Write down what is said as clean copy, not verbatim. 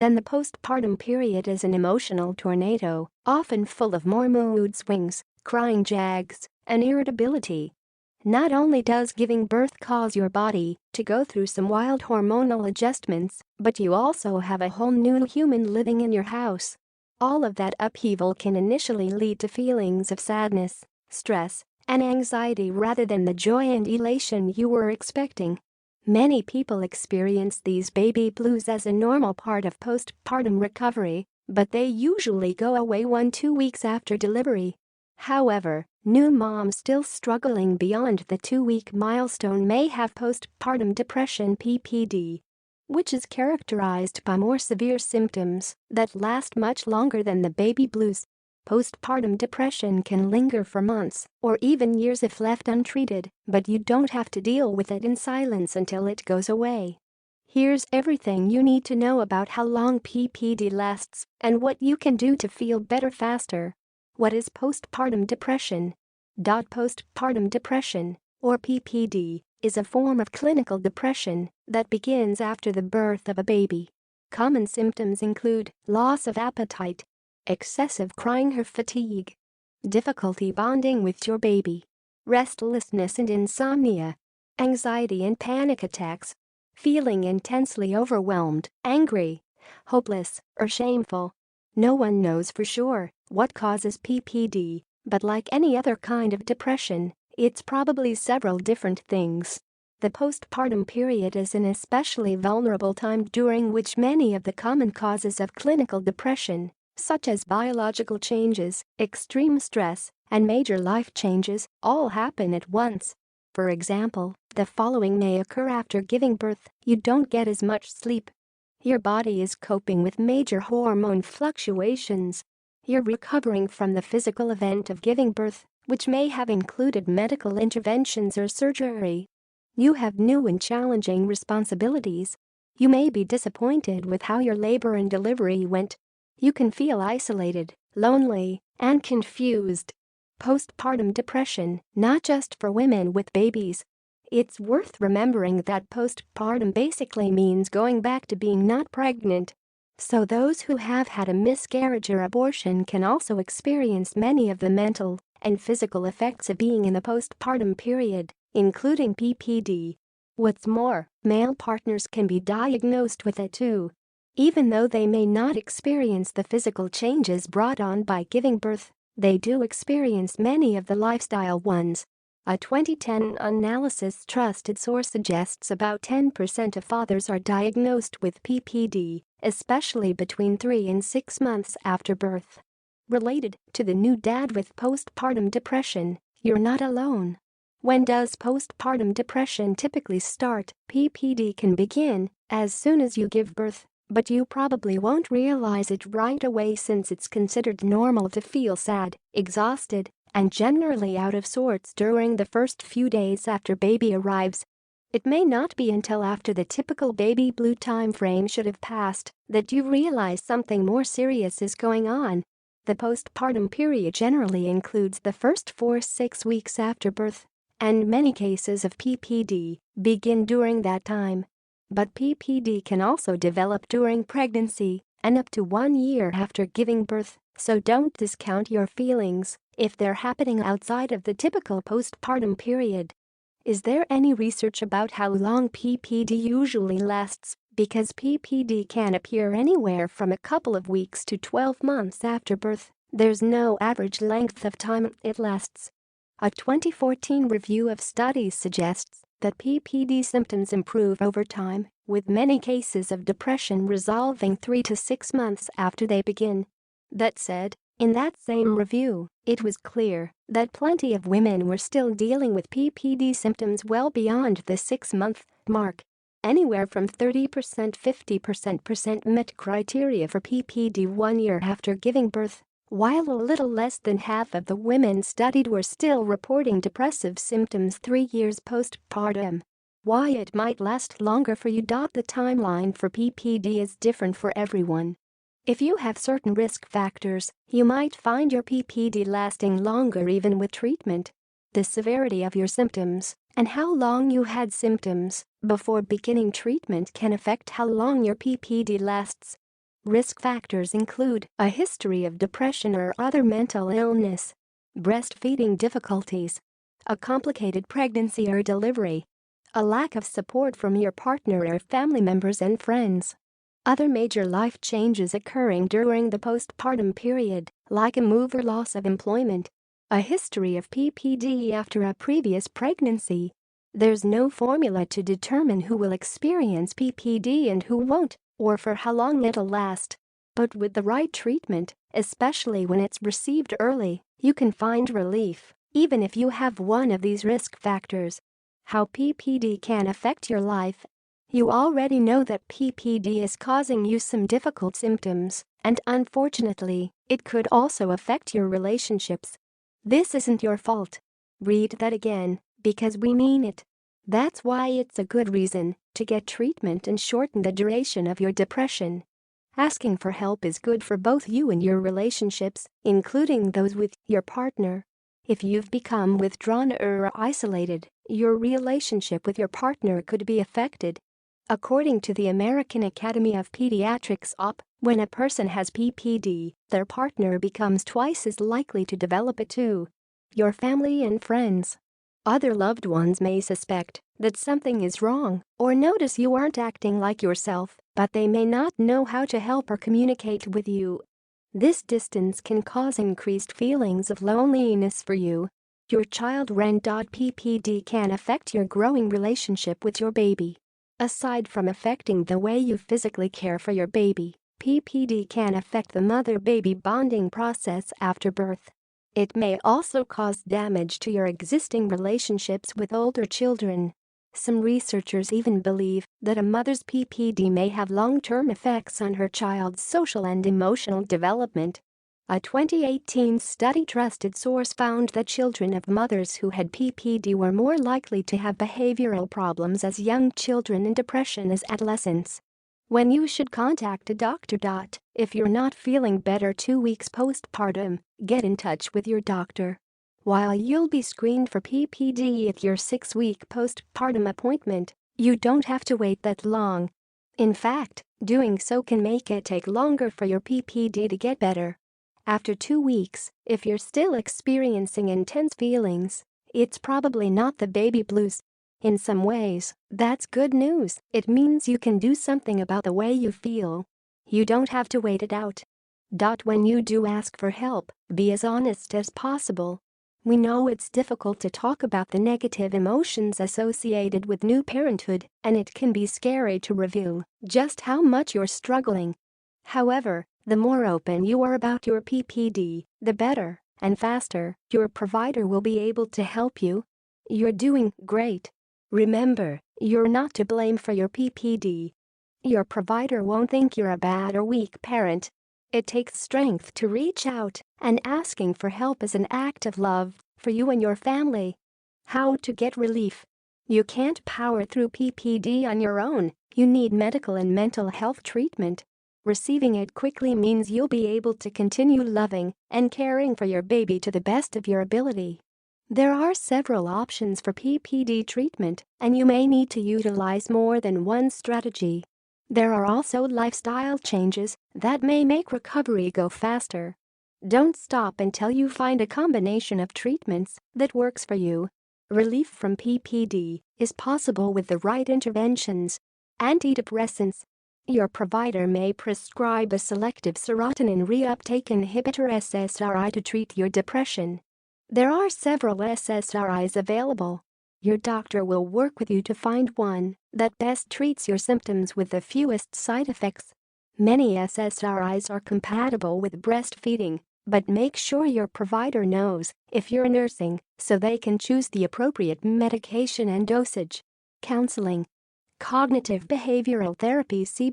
Then the postpartum period is an emotional tornado, often full of more mood swings, crying jags, and irritability. Not only does giving birth cause your body to go through some wild hormonal adjustments, but you also have a whole new human living in your house. All of that upheaval can initially lead to feelings of sadness, stress, and anxiety rather than the joy and elation you were expecting. Many people experience these baby blues as a normal part of postpartum recovery, but they usually go away 1-2 weeks after delivery. However, new moms still struggling beyond the 2-week milestone may have postpartum depression (PPD), which is characterized by more severe symptoms that last much longer than the baby blues. Postpartum depression can linger for months or even years if left untreated, but you don't have to deal with it in silence until it goes away. Here's everything you need to know about how long PPD lasts and what you can do to feel better faster. What is postpartum depression? Postpartum depression, or PPD, is a form of clinical depression that begins after the birth of a baby. Common symptoms include loss of appetite, excessive crying or fatigue, difficulty bonding with your baby, restlessness and insomnia, anxiety and panic attacks, feeling intensely overwhelmed, angry, hopeless, or shameful. No one knows for sure what causes PPD, but like any other kind of depression, it's probably several different things. The postpartum period is an especially vulnerable time during which many of the common causes of clinical depression, such as biological changes, extreme stress, and major life changes, all happen at once. For example, the following may occur after giving birth. You don't get as much sleep. Your body is coping with major hormone fluctuations. You're recovering from the physical event of giving birth, which may have included medical interventions or surgery. You have new and challenging responsibilities. You may be disappointed with how your labor and delivery went. You can feel isolated, lonely, and confused. Postpartum depression, not just for women with babies. It's worth remembering that postpartum basically means going back to being not pregnant. So those who have had a miscarriage or abortion can also experience many of the mental and physical effects of being in the postpartum period, including PPD. What's more, male partners can be diagnosed with it too. Even though they may not experience the physical changes brought on by giving birth, they do experience many of the lifestyle ones. A 2010 analysis trusted source suggests about 10% of fathers are diagnosed with PPD, especially between 3 and 6 months after birth. Related to the new dad with postpartum depression, you're not alone. When does postpartum depression typically start? PPD can begin as soon as you give birth, but you probably won't realize it right away since it's considered normal to feel sad, exhausted, and generally out of sorts during the first few days after baby arrives. It may not be until after the typical baby blue time frame should have passed that you realize something more serious is going on. The postpartum period generally includes the first 4-6 weeks after birth, and many cases of PPD begin during that time. But PPD can also develop during pregnancy and up to 1 year after giving birth, so don't discount your feelings if they're happening outside of the typical postpartum period. Is there any research about how long PPD usually lasts? Because PPD can appear anywhere from a couple of weeks to 12 months after birth, there's no average length of time it lasts. A 2014 review of studies suggests that PPD symptoms improve over time, with many cases of depression resolving 3 to 6 months after they begin. That said, in that same review, it was clear that plenty of women were still dealing with PPD symptoms well beyond the 6-month mark. Anywhere from 30–50% met criteria for PPD 1 year after giving birth, while a little less than half of the women studied were still reporting depressive symptoms 3 years postpartum. Why it might last longer for you? The timeline for PPD is different for everyone. If you have certain risk factors, you might find your PPD lasting longer even with treatment. The severity of your symptoms and how long you had symptoms before beginning treatment can affect how long your PPD lasts. Risk factors include a history of depression or other mental illness, breastfeeding difficulties, a complicated pregnancy or delivery, a lack of support from your partner or family members and friends. Other major life changes occurring during the postpartum period, like a move or loss of employment, a history of PPD after a previous pregnancy. There's no formula to determine who will experience PPD and who won't, or for how long it'll last. But with the right treatment, especially when it's received early, you can find relief, even if you have one of these risk factors. How PPD can affect your life. You already know that PPD is causing you some difficult symptoms, and unfortunately, it could also affect your relationships. This isn't your fault. Read that again, because we mean it. That's why it's a good reason to get treatment and shorten the duration of your depression. Asking for help is good for both you and your relationships, including those with your partner. If you've become withdrawn or isolated, your relationship with your partner could be affected. According to the American Academy of Pediatrics (AAP), when a person has PPD, their partner becomes twice as likely to develop it too. Your family and friends. Other loved ones may suspect that something is wrong or notice you aren't acting like yourself, but they may not know how to help or communicate with you. This distance can cause increased feelings of loneliness for you. Your child PPD can affect your growing relationship with your baby. Aside from affecting the way you physically care for your baby, PPD can affect the mother-baby bonding process after birth. It may also cause damage to your existing relationships with older children. Some researchers even believe that a mother's PPD may have long-term effects on her child's social and emotional development. A 2018 study trusted source found that children of mothers who had PPD were more likely to have behavioral problems as young children and depression as adolescents. When you should contact a doctor. If you're not feeling better 2 weeks postpartum, get in touch with your doctor. While you'll be screened for PPD at your 6-week postpartum appointment, you don't have to wait that long. In fact, doing so can make it take longer for your PPD to get better. After 2 weeks, if you're still experiencing intense feelings, it's probably not the baby blues. In some ways, that's good news. It means you can do something about the way you feel. You don't have to wait it out. When you do ask for help, be as honest as possible. We know it's difficult to talk about the negative emotions associated with new parenthood, and it can be scary to reveal just how much you're struggling. However, the more open you are about your PPD, the better and faster your provider will be able to help you. You're doing great. Remember, you're not to blame for your PPD. Your provider won't think you're a bad or weak parent. It takes strength to reach out, and asking for help is an act of love for you and your family. How to get relief? You can't power through PPD on your own. You need medical and mental health treatment. Receiving it quickly means you'll be able to continue loving and caring for your baby to the best of your ability. There are several options for PPD treatment, and you may need to utilize more than one strategy. There are also lifestyle changes that may make recovery go faster. Don't stop until you find a combination of treatments that works for you. Relief from PPD is possible with the right interventions. Antidepressants. Your provider may prescribe a selective serotonin reuptake inhibitor (SSRI) to treat your depression. There are several SSRIs available. Your doctor will work with you to find one that best treats your symptoms with the fewest side effects. Many SSRIs are compatible with breastfeeding, but make sure your provider knows if you're nursing so they can choose the appropriate medication and dosage. Counseling. Cognitive behavioral therapy (CBT)